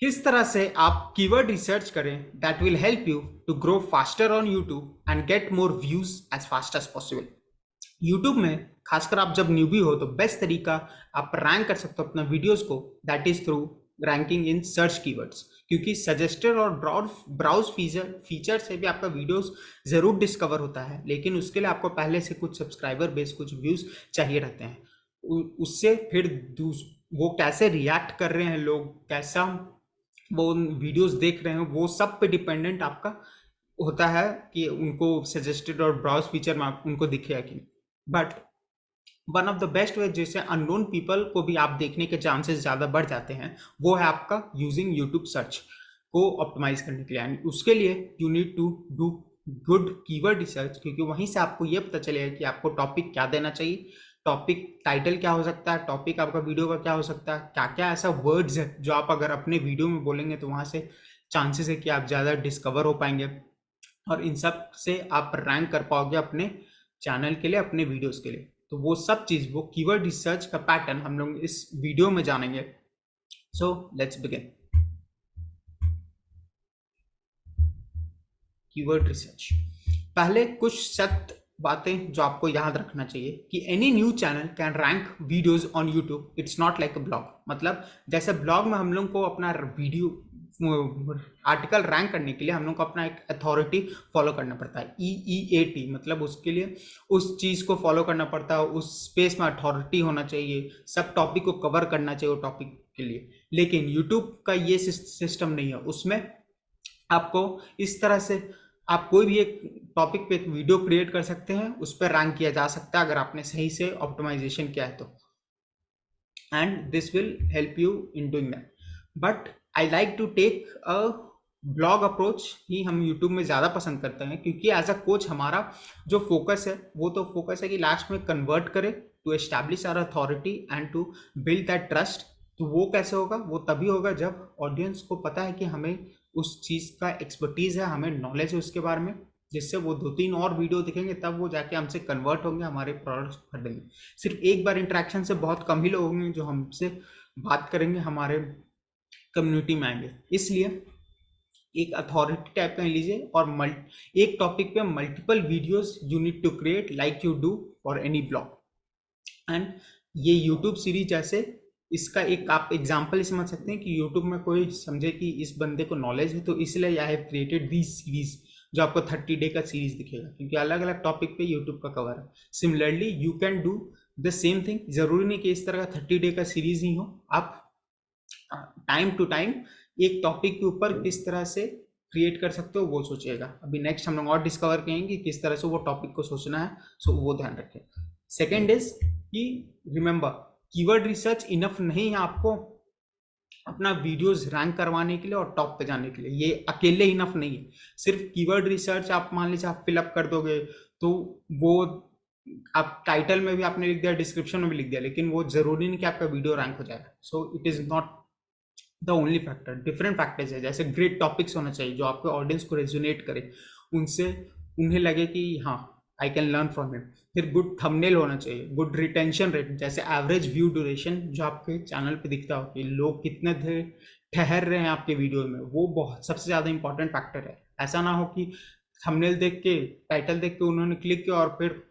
किस तरह से आप कीवर्ड रिसर्च करें that will help you to grow faster on YouTube and get more views as fast as possible. YouTube में खासकर आप जब न्यूबी हो तो बेस्ट तरीका आप रैंक कर सकते हो अपना वीडियोस को, that is through ranking in search keywords. क्योंकि सजेस्टर और ब्राउज फीचर से भी आपका वीडियोस जरूर डिस्कवर होता है, लेकिन उसके लिए आपको पहले से कुछ सब्सक्राइबर बेस, कुछ व्यूज चाहिए रहते हैं। उससे फिर वो कैसे रिएक्ट कर रहे हैं लोग, कैसा वो वीडियोस देख रहे हैं, वो सब पे डिपेंडेंट आपका होता है कि उनको सजेस्टेड और ब्राउज फीचर में उनको दिखेगा कि नहीं। But one of the best way जिससे अननोन पीपल को भी आप देखने के चांसेस ज़्यादा बढ़ जाते हैं, वो है आपका यूजिंग यूट्यूब सर्च को ऑप्टिमाइज करने के लिए। एंड उसके लिए you need to do good keyword research, क्योंकि वहीं से आपको ये पता चलेगा कि आपको टॉपिक क्या देना चाहिए, टॉपिक टाइटल क्या हो सकता है, टॉपिक आपका वीडियो का क्या हो सकता है, क्या क्या ऐसा वर्ड्स है जो आप अगर अपने वीडियो में बोलेंगे तो वहाँ से चांसेस है कि आप ज़्यादा डिस्कवर हो पाएंगे, और इन सब से आप रैंक कर पाओगे अपने चैनल के लिए, अपने वीडियोस के लिए। तो वो सब चीज़, वो कीवर्ड रिसर्च का पैटर्न हम लोग इस वीडियो में जानेंगे। So let's begin. Keyword research, पहले कुछ सख्त बातें जो आपको याद रखना चाहिए कि any new channel can rank videos on YouTube. It's not like a blog. मतलब जैसे ब्लॉग में हम लोग को अपना वीडियो आर्टिकल रैंक करने के लिए हम लोग को अपना एक अथॉरिटी फॉलो करना पड़ता है, EEAT, मतलब उसके लिए उस चीज़ को फॉलो करना पड़ता है, उस स्पेस में अथॉरिटी होना चाहिए, सब टॉपिक को कवर करना चाहिए वो टॉपिक के लिए। लेकिन यूट्यूब का ये सिस्टम नहीं है। उसमें आपको इस तरह से आप कोई भी एक टॉपिक पे एक वीडियो क्रिएट कर सकते हैं, उस पर रैंक किया जा सकता है अगर आपने सही से ऑप्टिमाइजेशन किया है तो, and this will help you in doing that. But I like to take a blog approach ही हम यूट्यूब में ज़्यादा पसंद करते हैं, क्योंकि एज अ कोच हमारा जो फोकस है वो तो फोकस है कि लास्ट में कन्वर्ट करे to establish our authority and to build that trust. तो वो कैसे होगा? वो तभी होगा जब ऑडियंस को पता है कि हमें उस चीज़ का एक्सपर्टीज़ है, हमें नॉलेज है उसके बारे में, जिससे वो 2-3 और वीडियो दिखेंगे, तब वो जाके हमसे कन्वर्ट होंगे, हमारे प्रोडक्ट्स खरीदेंगे। सिर्फ एक बार इंटरेक्शन से बहुत कम ही लोग होंगे जो हमसे बात करेंगे, हमारे कम्युनिटी में आएंगे। इसलिए एक अथॉरिटी टाइप का लीजिए, और एक टॉपिक पे multiple videos you need to create like you do for any blog. And ये यूट्यूब सीरीज जैसे, इसका एक आप एग्जाम्पल समझ सकते हैं कि यूट्यूब में कोई समझे कि इस बंदे को नॉलेज है, तो इसलिए I have created this series, जो आपको 30 डे का सीरीज दिखेगा, क्योंकि अलग अलग टॉपिक पे यूट्यूब का कवर है। Similarly you can do the same thing. जरूरी नहीं कि इस तरह का 30 डे का सीरीज ही हो, आप टाइम टू टाइम एक टॉपिक के ऊपर किस तरह से क्रिएट कर सकते हो वो सोचिएगा। अभी नेक्स्ट हम लोग और डिस्कवर करेंगे किस तरह से वो टॉपिक को सोचना है, सो वो ध्यान रखें। सेकेंड इज कि रिमेंबर, कीवर्ड रिसर्च इनफ नहीं है आपको अपना वीडियोस रैंक करवाने के लिए और टॉप पे जाने के लिए। ये अकेले इनफ नहीं है। सिर्फ कीवर्ड रिसर्च आप मान लीजिए आप फिलअप कर दोगे तो वो आप टाइटल में भी आपने लिख दिया, डिस्क्रिप्शन में भी लिख दिया, लेकिन वो जरूरी नहीं कि आपका वीडियो रैंक हो जाएगा। So it is not the only factor. Different factors है, जैसे ग्रेट टॉपिक्स होना चाहिए जो आपके ऑडियंस को रेजोनेट करे, उनसे उन्हें लगे कि हाँ I can learn from him. फिर गुड थंबनेल होना चाहिए, गुड रिटेंशन रेट, जैसे एवरेज व्यू ड्यूरेशन जो आपके चैनल पे दिखता हो कि लोग कितने देर ठहर रहे हैं आपके वीडियो में, वो बहुत सबसे ज़्यादा इंपॉर्टेंट फैक्टर है। ऐसा ना हो कि थंबनेल देख के, टाइटल देख के उन्होंने क्लिक किया और फिर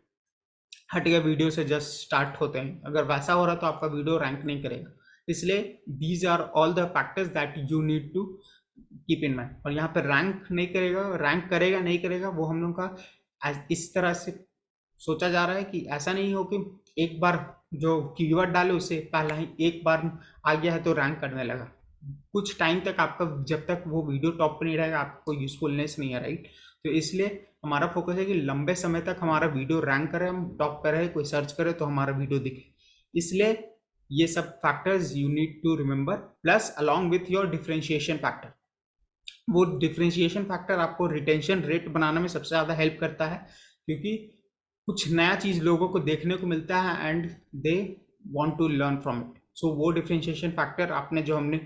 हट गया वीडियो से, जस्ट स्टार्ट होते हैं। अगर वैसा हो रहा तो आपका वीडियो रैंक नहीं करेगा। इसलिए these are all the factors that you need to keep in mind. और यहाँ पर रैंक नहीं करेगा, रैंक करेगा नहीं करेगा, वो हम लोग का इस तरह से सोचा जा रहा है कि ऐसा नहीं हो कि एक बार जो कीवर्ड डाले उसे पहला ही एक बार आ गया है तो रैंक करने लगा। कुछ टाइम तक आपका, जब तक वो वीडियो टॉप पर नहीं रहेगा, आपको यूजफुलनेस नहीं है, राइट? तो इसलिए हमारा फोकस है कि लंबे समय तक हमारा वीडियो रैंक करे, हम टॉप पे रहे, कोई सर्च करे तो हमारा वीडियो दिखे। इसलिए ये सब factors you need to remember, plus along with your differentiation factor. वो डिफरेंशिएशन फैक्टर आपको रिटेंशन रेट बनाने में सबसे ज़्यादा हेल्प करता है, क्योंकि कुछ नया चीज़ लोगों को देखने को मिलता है and they want to learn from it. So वो डिफरेंशिएशन फैक्टर आपने जो हमने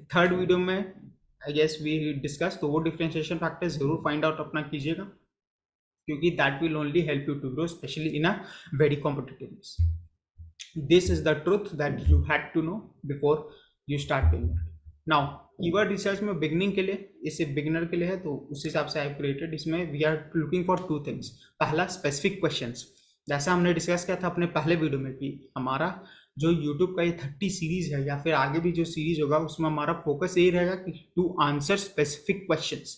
थर्ड वीडियो में आई गेस वी डिस्कस, तो वो डिफरेंशिएशन फैक्टर जरूर फाइंड आउट अपना कीजिएगा, क्योंकि that will only help you to grow, specially in a very competitive. This is the truth that you had to know before you start doing it. Now keyword research में beginning के लिए, इसे beginner के लिए है, तो उस हिसाब से आई क्रिएटेड। इसमें we are looking for two things. पहला स्पेसिफिक क्वेश्चंस, जैसा हमने डिस्कस किया था अपने पहले वीडियो में कि हमारा जो यूट्यूब का ये 30 सीरीज है या फिर आगे भी जो सीरीज होगा उसमें हमारा फोकस यही रहेगा कि टू आंसर स्पेसिफिक क्वेश्चंस।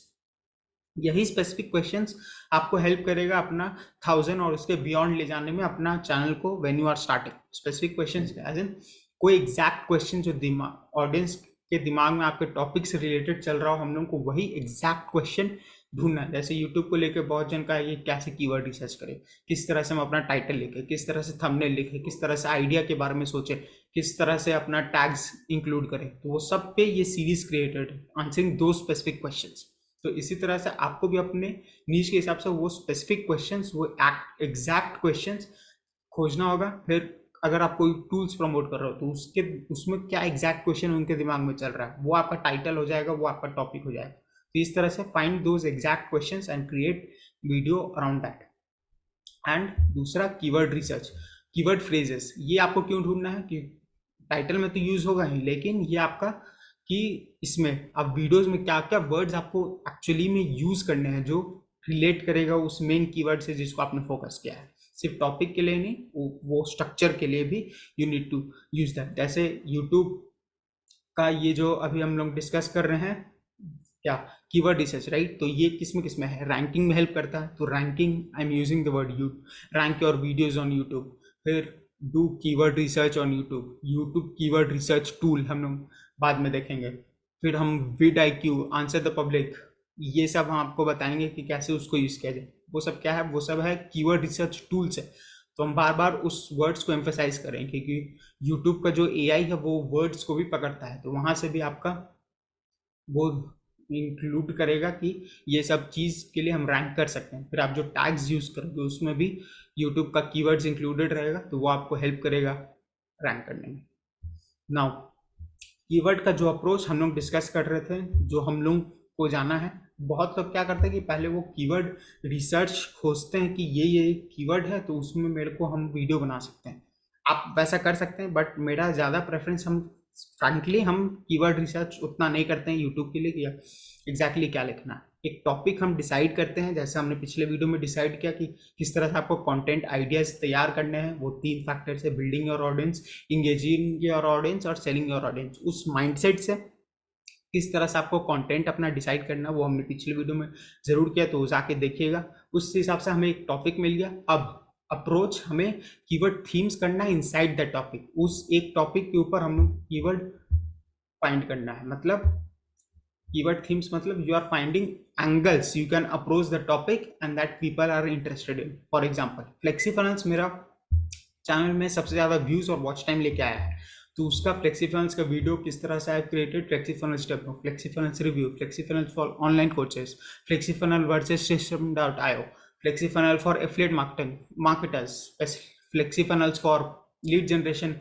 यही स्पेसिफिक क्वेश्चंस आपको हेल्प करेगा अपना 1000 और उसके बियॉन्ड ले जाने में अपना चैनल को when you are starting. Specific questions as in कोई एग्जैक्ट क्वेश्चन जो दिमाग ऑडियंस के दिमाग में आपके टॉपिक से रिलेटेड चल रहा हो, हम लोग को वही एग्जैक्ट क्वेश्चन ढूंढना है। जैसे यूट्यूब को लेकर बहुत जन का ये कैसे कीवर्ड रिसर्च करें, किस तरह से हम अपना टाइटल लिखें, किस तरह से थंबनेल लिखें, किस तरह से आइडिया के बारे में सोचें, किस तरह से अपना टैग्स इंक्लूड करें, तो वो सब पे ये सीरीज क्रिएटेड है, आंसरिंग दो स्पेसिफिक क्वेश्चंस। तो इसी तरह से आपको भी अपने नीच के हिसाब से वो स्पेसिफिक क्वेश्चंस, वो एग्जैक्ट क्वेश्चंस खोजना होगा। फिर अगर आप कोई टूल्स प्रमोट कर रहे हो तो उसके उसमें क्या एग्जैक्ट क्वेश्चन उनके दिमाग में चल रहा है, वो आपका टाइटल हो जाएगा, वो आपका टॉपिक हो जाएगा। तो इस तरह से find those exact questions and create video around that. And दूसरा कीवर्ड रिसर्च, कीवर्ड फ्रेजेस, ये आपको क्यों ढूंढना है कि टाइटल में तो यूज होगा ही, लेकिन ये आपका कि इसमें आप वीडियोस में क्या क्या वर्ड्स आपको एक्चुअली में यूज करने हैं जो रिलेट करेगा उस मेन कीवर्ड से जिसको आपने फोकस किया है। सिर्फ टॉपिक के लिए नहीं, वो स्ट्रक्चर के लिए भी you need to use that. जैसे यूट्यूब का ये जो अभी हम लोग डिस्कस कर रहे हैं क्या, कीवर्ड रिसर्च, राइट? तो ये किस में है, रैंकिंग में हेल्प करता है। तो ranking, I am using the word you, rank your videos on YouTube. फिर do keyword research on YouTube, YouTube keyword research tool हम लोग बाद में देखेंगे। फिर हम vidIQ, answer the public, ये सब हम आपको बताएंगे कि कैसे उसको यूज़ किया जाए। वो सब क्या है, वो सब है कीवर्ड रिसर्च टूल्स है। तो हम बार बार उस वर्ड्स को एम्फेसाइज करें क्योंकि यूट्यूब का जो एआई है वो वर्ड्स को भी पकड़ता है, तो वहाँ से भी आपका वो इंक्लूड करेगा कि ये सब चीज़ के लिए हम रैंक कर सकते हैं। फिर आप जो टैग्स यूज़ करोगे उसमें भी यूट्यूब का कीवर्ड्स इंक्लूडेड रहेगा, तो वो आपको हेल्प करेगा रैंक करने में। नाउ कीवर्ड का जो अप्रोच हम लोग डिस्कस कर रहे थे, जो हम लोग को जाना है, बहुत लोग क्या करते हैं कि पहले वो कीवर्ड रिसर्च खोजते हैं कि ये कीवर्ड है तो उसमें मेरे को हम वीडियो बना सकते हैं। आप वैसा कर सकते हैं, बट मेरा ज़्यादा प्रेफरेंस, हम फ्रैंकली हम कीवर्ड रिसर्च उतना नहीं करते हैं यूट्यूब के लिए कि एग्जैक्टली क्या लिखना है। एक टॉपिक हम डिसाइड करते हैं, जैसे हमने पिछले वीडियो में डिसाइड किया कि किस तरह से आपको कंटेंट आइडियाज तैयार करने हैं। वो 3 फैक्टर्स है, building your audience, engaging your audience और सेलिंग योर ऑडियंस। उस माइंडसेट से किस तरह से आपको कंटेंट अपना डिसाइड करना, वो हमने पिछले वीडियो में ज़रूर किया, तो जाके देखिएगा। उस हिसाब से हमें एक टॉपिक मिल गया। अब अप्रोच हमें कीवर्ड थीम्स करना है इनसाइड द टॉपिक। उस एक टॉपिक के ऊपर हम कीवर्ड फाइंड करना है। मतलब कीवर्ड थीम्स मतलब you are finding angles you can approach the topic and that people are interested in. For example FlexiFunnels मेरा चैनल में सबसे ज़्यादा व्यूज़ और वॉच टाइम लेके आया है, तो उसका फ्लेक्सीफाइनेंस का वीडियो किस तरह से I created, FlexiFunnels demo, FlexiFunnels review, FlexiFunnels for online courses, FlexiFunnels versus Systeme io, FlexiFunnels for affiliate marketing marketers, FlexiFunnels for lead generation,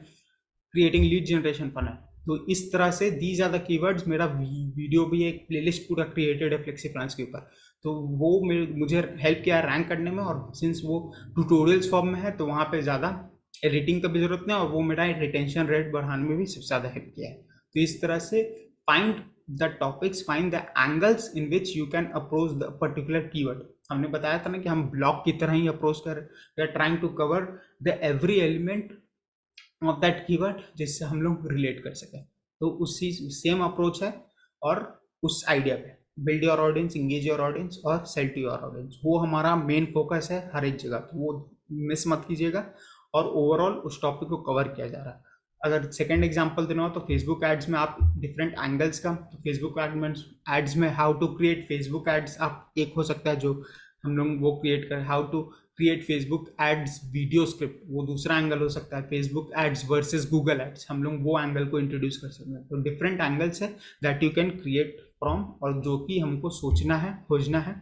creating lead generation funnel. तो इस तरह से दीज आर द कीवर्ड्स। मेरा video भी एक playlist पूरा created है फ्लेक्सीफाइनेंस के ऊपर, तो वो मुझे हेल्प किया रैंक करने में। और सिंस वो ट्यूटोरियल्स फॉर्म में है तो वहाँ पे ज़्यादा एडिटिंग का भी जरूरत नहीं, और वो मेरा रिटेंशन रेट बढ़ाने में भी सबसे ज़्यादा हेल्प किया है। तो इस तरह से find the topics, find the angles in which you can approach the particular keyword. हमने बताया था ना कि हम ब्लॉग की तरह ही अप्रोच कर, we are trying to cover the every element of that keyword जिससे हम लोग रिलेट कर सकें। तो उसी सेम अप्रोच है। और उस आइडिया पे build your audience, engage your audience और सेल टू योर ऑडियंस, वो हमारा मेन फोकस है हर एक जगह, तो वो मिस मत कीजिएगा। और ओवरऑल उस टॉपिक को कवर किया जा रहा है। अगर सेकेंड एग्जाम्पल देना हो तो फेसबुक एड्स में आप डिफरेंट एंगल्स का, तो फेसबुक एड्स में how to create Facebook ads आप एक हो सकता है जो हम लोग वो क्रिएट करें। How to create Facebook ads video script, वो दूसरा एंगल हो सकता है। Facebook ads versus Google ads, हम लोग वो एंगल को इंट्रोड्यूस कर सकते हैं। तो डिफरेंट एंगल्स है that you can create from, और जो कि हमको सोचना है, खोजना है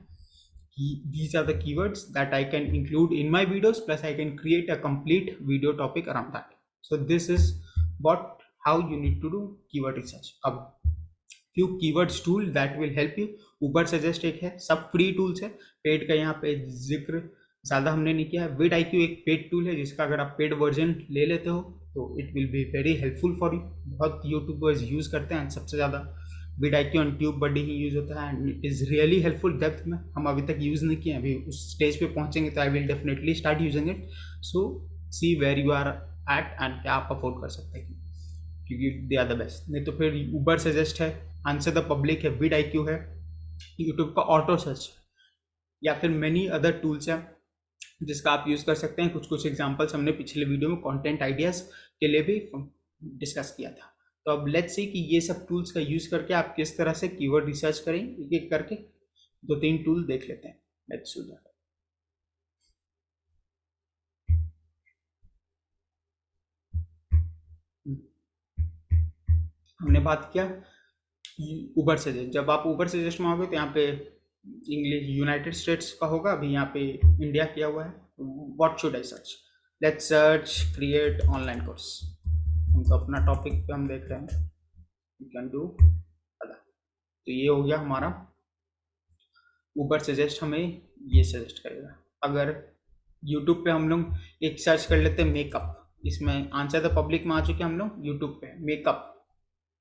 कि these are the keywords that I can include in my videos, plus I can create a complete video topic around that. So this is what how you need to do keyword research. अब few keywords tool that will help you. Uber suggest एक है, सब free tools है, paid का यहाँ पे जिक्र ज़्यादा हमने नहीं किया है। विड IQ एक पेड टूल है जिसका अगर आप पेड वर्जन ले लेते हो तो it will be very helpful for you. बहुत यूट्यूबर्स यूज़ करते हैं, सबसे ज़्यादा vidIQ ऑन ट्यूब बडी ही यूज़ होता है and it is really helpful. Depth में हम अभी तक यूज़ नहीं किए हैं, अभी उस स्टेज पे पहुंचेंगे तो I will definitely start using it. So see where you are at and क्या आप अफोर्ड कर सकते हैं, क्योंकि दे आर द बेस्ट। नहीं तो फिर ऊबर सजेस्ट है, आंसर द पब्लिक है, vidIQ है, यूट्यूब का ऑटो सर्च, या फिर मेनी अदर टूल्स हैं जिसका आप यूज़ कर सकते हैं। कुछ कुछ एग्जांपल्स हमने पिछले वीडियो में कंटेंट आइडियाज़ के लिए भी डिस्कस किया था। तो अब लेट्स सी कि ये सब टूल्स का यूज़ करके आप किस तरह से कीवर्ड रिसर्च करें, एक एक करके दो तीन टूल देख लेते हैं। Let's do that. हमने बात किया ऊबर सजेस्ट। जब आप ऊबर सजेस्ट में आओगे तो यहाँ पे इंग्लिश यूनाइटेड स्टेट्स का होगा, अभी यहाँ पे इंडिया किया हुआ है। What should I search? Let's search create online course. हम तो अपना टॉपिक पे हम देख रहे हैं, यू कैन डू अदर। तो ये हो गया हमारा ऊबर सजेस्ट, हमें ये सजेस्ट करेगा। अगर यूट्यूब पे हम लोग एक सर्च कर लेते हैं मेकअप, इसमें आंसर द पब्लिक में आ चुके हम लोग यूट्यूब पे मेकअप।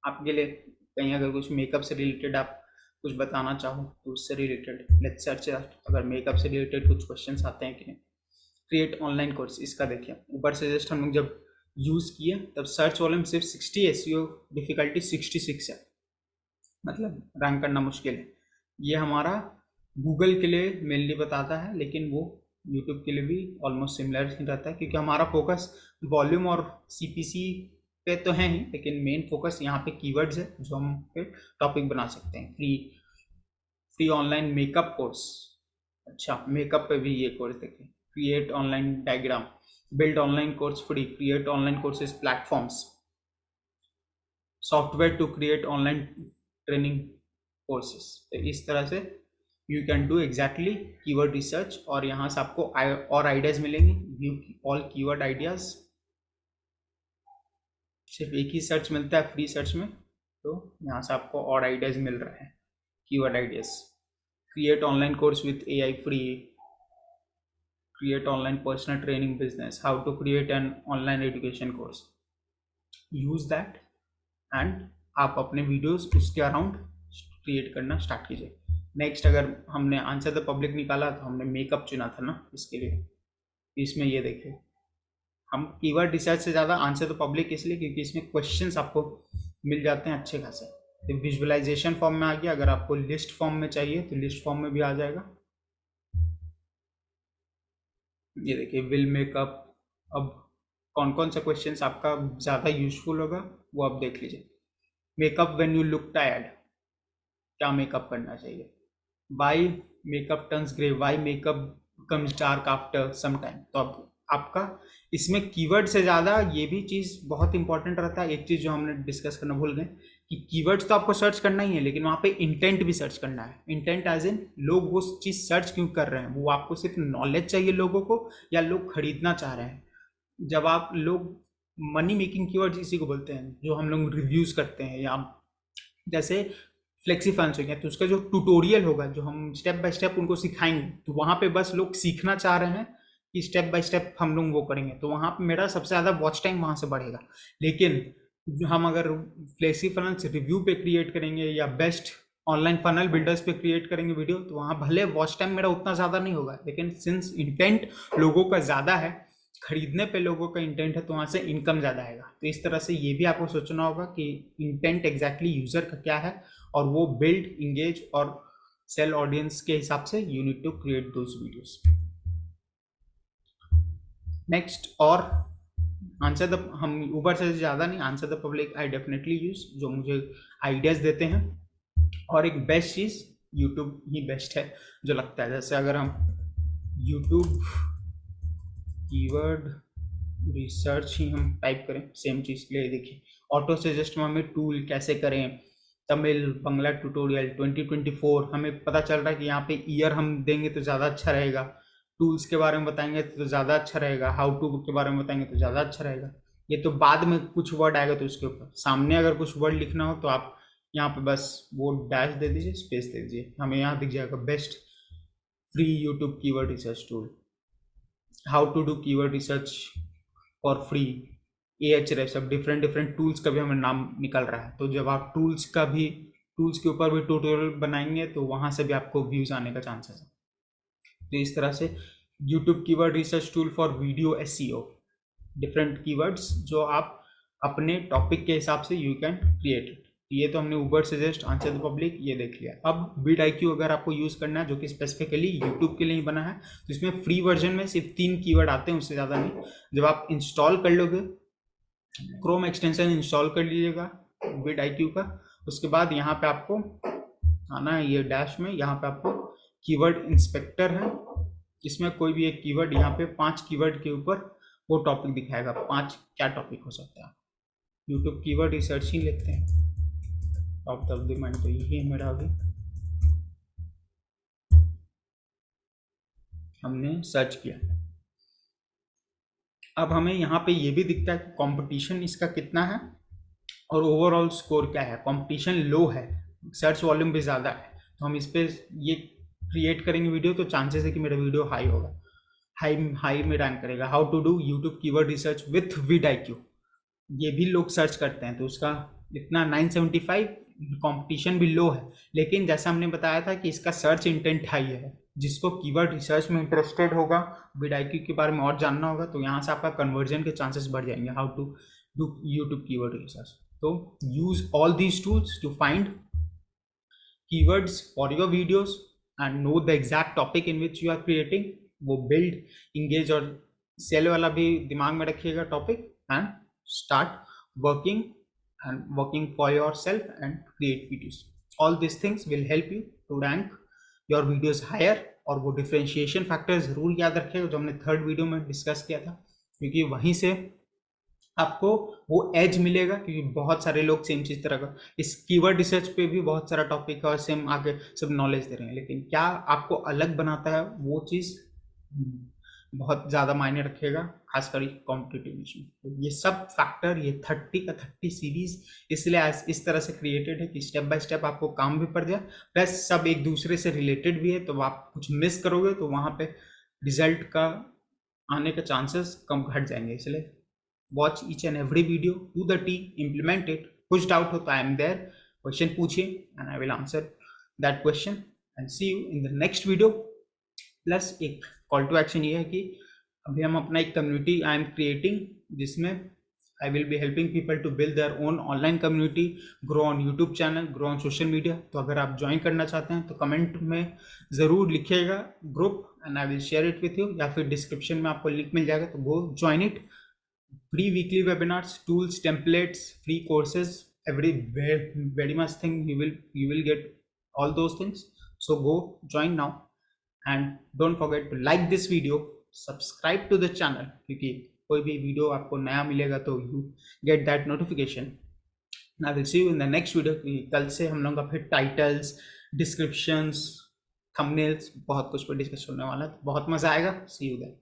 आपके लिए कहीं अगर कुछ मेकअप से रिलेटेड आप कुछ बताना चाहो तो उससे रिलेटेड लेट्स सर्च। अगर मेकअप से रिलेटेड कुछ क्वेश्चंस आते हैं कि नहीं, क्रिएट ऑनलाइन कोर्स, इसका देखिए ऊपर सजेस्ट हम लोग जब यूज़ किए तब सर्च वॉल्यूम सिर्फ 60, एसईओ डिफिकल्टी 66 है, मतलब रैंक करना मुश्किल है। ये हमारा गूगल के लिए मेनली बताता है, लेकिन वो यूट्यूब के लिए भी ऑलमोस्ट सिमिलर ही रहता है, क्योंकि हमारा फोकस वॉल्यूम और सीपीसी पे तो है ही, लेकिन मेन फोकस यहाँ पे कीवर्ड्स है जो हम पे टॉपिक बना सकते हैं। फ्री ऑनलाइन मेकअप कोर्स, अच्छा मेकअप पे भी ये कोर्स देखिए, create online diagram, build online course free, create online courses platforms, software to create online training courses. तो इस तरह से you can do exactly keyword research, और यहाँ से आपको और आइडियाज़ मिलेंगे। व्यू ऑल कीवर्ड आइडियाज़, सिर्फ एक ही सर्च मिलता है फ्री सर्च में, तो यहाँ से आपको और आइडियाज़ मिल रहे हैं, keyword ideas. Create online course with AI free, create online personal training business, how to create an online education course, use that and आप अपने वीडियोस उसके अराउंड क्रिएट करना स्टार्ट कीजिए। नेक्स्ट, अगर हमने आंसर द पब्लिक निकाला तो हमने मेकअप चुना था ना इसके लिए, इसमें ये देखिए हम कीवर्ड रिसर्च से ज़्यादा आंसर द पब्लिक इसलिए क्योंकि इसमें क्वेश्चंस आपको मिल जाते हैं अच्छे खासे। तो विजुअलाइजेशन फॉर्म में आ गया, अगर आपको लिस्ट फॉर्म में चाहिए तो लिस्ट फॉर्म में भी आ जाएगा। ये देखिए विल मेकअप। अब कौन कौन सा क्वेश्चंस आपका ज़्यादा यूजफुल होगा वो आप देख लीजिए। Makeup when you look tired, क्या मेकअप करना चाहिए? Why makeup turns grey, why makeup comes dark after some time. तो अब आपका इसमें कीवर्ड से ज़्यादा ये भी चीज़ बहुत इंपॉर्टेंट रहता है। एक चीज़ जो हमने डिस्कस करना भूल गए कि कीवर्ड्स तो आपको सर्च करना ही है, लेकिन वहाँ पे इंटेंट भी सर्च करना है। इंटेंट एज इन लोग वो चीज़ सर्च क्यों कर रहे हैं, वो आपको सिर्फ नॉलेज चाहिए लोगों को या लोग खरीदना चाह रहे हैं। जब आप लोग मनी मेकिंग कीवर्ड्स इसी को बोलते हैं, जो हम लोग रिव्यूज़ करते हैं, या जैसे फ्लेक्सी फंड्स हो गया तो उसका जो ट्यूटोरियल होगा जो हम स्टेप बाय स्टेप उनको सिखाएंगे, तो वहाँ पे बस लोग सीखना चाह रहे हैं कि स्टेप बाय स्टेप हम लोग वो करेंगे, तो वहाँ पे मेरा सबसे ज़्यादा वॉच टाइम वहाँ से बढ़ेगा। लेकिन जो हम अगर फ्लेक्सी फनल्स रिव्यू पे क्रिएट करेंगे या बेस्ट ऑनलाइन फनल बिल्डर्स पे क्रिएट करेंगे वीडियो, तो वहाँ भले वॉच टाइम मेरा उतना ज़्यादा नहीं होगा, लेकिन सिंस इंटेंट लोगों का ज़्यादा है, खरीदने पे लोगों का इंटेंट है, तो वहाँ से इनकम ज़्यादा आएगा। तो इस तरह से ये भी आपको सोचना होगा कि इंटेंट एग्जैक्टली यूज़र का क्या है, और वो बिल्ड इंगेज और सेल ऑडियंस के हिसाब से you need to create those videos. Next, और आंसर द, हम ऊबर से ज़्यादा नहीं, answer the public I definitely use, जो मुझे आइडियाज़ देते हैं। और एक बेस्ट चीज़ यूट्यूब ही बेस्ट है जो लगता है। जैसे अगर हम यूट्यूब कीवर्ड रिसर्च ही हम टाइप करें सेम चीज़ के लिए, देखिए ऑटो सजेस्ट में हमें टूल कैसे करें, तमिल बांग्ला ट्यूटोरियल 2024, हमें पता चल रहा है कि यहाँ पे ईयर हम देंगे तो ज़्यादा अच्छा रहेगा। टूल्स के बारे में बताएंगे तो ज़्यादा अच्छा रहेगा, हाउ टू के बारे में बताएंगे तो ज़्यादा अच्छा रहेगा। ये तो बाद में कुछ वर्ड आएगा तो उसके ऊपर, सामने अगर कुछ वर्ड लिखना हो तो आप यहाँ पे बस वो डैश दे दीजिए, स्पेस दे दीजिए, हमें यहाँ दिख जाएगा best free YouTube keyword research tool, how to do keyword research for free Ahrefs, सब डिफरेंट डिफरेंट टूल्स का भी हमें नाम निकल रहा है। तो जब आप टूल्स के ऊपर भी ट्यूटोरियल बनाएंगे तो वहाँ से भी आपको व्यूज़ आने का चांसेस है। तो इस तरह से YouTube keyword research tool for video SEO, different keywords जो आप अपने टॉपिक के हिसाब से यू कैन क्रिएट। ये तो हमने Uber suggest, answer the public ये देख लिया। अब vidIQ अगर आपको यूज़ करना है, जो कि स्पेसिफिकली यूट्यूब के लिए ही बना है, तो इसमें फ्री वर्जन में सिर्फ 3 कीवर्ड आते हैं, उससे ज़्यादा नहीं। जब आप इंस्टॉल कर लोगे, क्रोम एक्सटेंशन इंस्टॉल कर लीजिएगा vidIQ का, उसके बाद यहाँ पे आपको आना है ये डैश में, यहाँ पे आपको कीवर्ड इंस्पेक्टर है, इसमें कोई भी एक कीवर्ड, यहाँ पे 5 कीवर्ड के ऊपर वो टॉपिक दिखाएगा, 5 क्या टॉपिक हो सकता है। यूट्यूब कीवर्ड रिसर्च ही लेते हैं, टॉप ऑफ द माइंड तो यही है मेरा। अभी हमने सर्च किया, अब हमें यहाँ पे ये भी दिखता है कि कंपटीशन इसका कितना है और ओवरऑल स्कोर क्या है। कंपटीशन लो है, सर्च वॉल्यूम भी ज़्यादा है, तो हम इस पर ये क्रिएट करेंगे वीडियो, तो चांसेस है कि मेरा वीडियो हाई होगा, हाई में रैंक करेगा। How to do YouTube keyword research with vidIQ, ये भी लोग सर्च करते हैं, तो उसका इतना 975, कंपटीशन भी लो है, लेकिन जैसा हमने बताया था कि इसका सर्च इंटेंट हाई है। जिसको कीवर्ड रिसर्च में इंटरेस्टेड होगा, vidIQ के बारे में और जानना होगा, तो यहाँ से आपका कन्वर्जन के चांसेस बढ़ जाएंगे। How to do YouTube keyword research, तो use all these tools to find keywords for your videos and know the exact topic in which you are creating। वो build, engage और sell वाला भी दिमाग में रखिएगा topic, and start working for yourself and create videos। all these things will help you to rank your videos higher। और वो differentiation factor जरूर याद रखिएगा जो हमने थर्ड वीडियो में डिस्कस किया था, क्योंकि वहीं से आपको वो एज मिलेगा, क्योंकि बहुत सारे लोग सेम चीज़ तरह का इस कीवर्ड रिसर्च पे भी बहुत सारा टॉपिक है और सेम आगे सब नॉलेज दे रहे हैं, लेकिन क्या आपको अलग बनाता है वो चीज़ बहुत ज़्यादा मायने रखेगा, खासकर कॉम्पिटिटिव में। तो ये सब फैक्टर, ये 30 का 30 सीरीज इसलिए इस तरह से क्रिएटेड है कि स्टेप बाय स्टेप आपको काम भी पड़ जाए, प्लस सब एक दूसरे से रिलेटेड भी है, तो आप कुछ मिस करोगे तो वहाँ पे रिजल्ट का आने के चांसेस कम घट जाएंगे। इसलिए watch each and every video to the T, implement it। कुछ डाउट हो तो I am there, क्वेश्चन पूछिए and I will answer that question and see you in the next video। Plus एक कॉल टू एक्शन ये है कि अभी हम अपना एक कम्युनिटी आई एम क्रिएटिंग, जिसमें I will be helping people to build their own online community, grow on YouTube channel, grow on social media. तो अगर आप ज्वाइन करना चाहते हैं तो कमेंट में ज़रूर लिखिएगा group and I will share it with you, या फिर डिस्क्रिप्शन में आपको लिंक मिल जाएगा, तो go join it. Free weekly webinars, tools, templates, free courses, very much thing you will get all those things। So go join now and don't forget to like this video, subscribe to the channel, क्योंकि कोई भी video आपको नया मिलेगा तो you get that notification। I will see you in the next video। कल से हम लोग का फिर टाइटल्स, डिस्क्रिप्शंस, थंबनेल्स, बहुत कुछ पर डिस्कस होने वाला है, बहुत मजा आएगा। See you there।